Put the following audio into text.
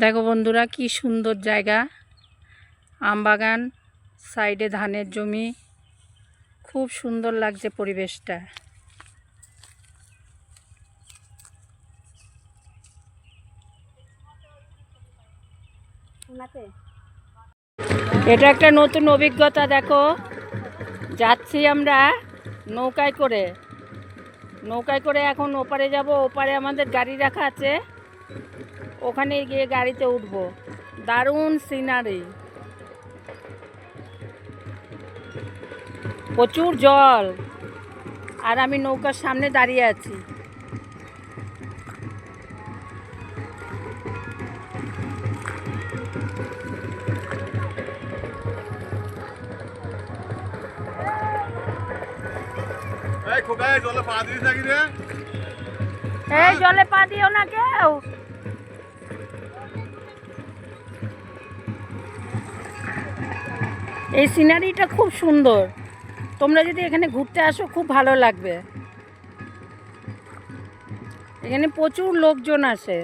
দেখো বন্ধুরা কি সুন্দর জায়গা, আমবাগান, সাইডে ধানের জমি, খুব সুন্দর লাগছে পরিবেশটা। এটা একটা নতুন অভিজ্ঞতা। দেখো যাচ্ছি আমরা নৌকায় করে এখন ওপারে যাব। ওপারে আমাদের গাড়ি রাখা আছে, ওখানে গিয়ে গাড়িতে উঠবো। দারুণ সিনারি, প্রচুর জল, আর আমি নৌকার সামনে দাঁড়িয়ে আছি। এই জলে পা দিও না কেউ। এই সিনারিটা খুব সুন্দর, তোমরা যদি এখানে ঘুরতে আসো খুব ভালো লাগবে। এখানে প্রচুর লোকজন আসে।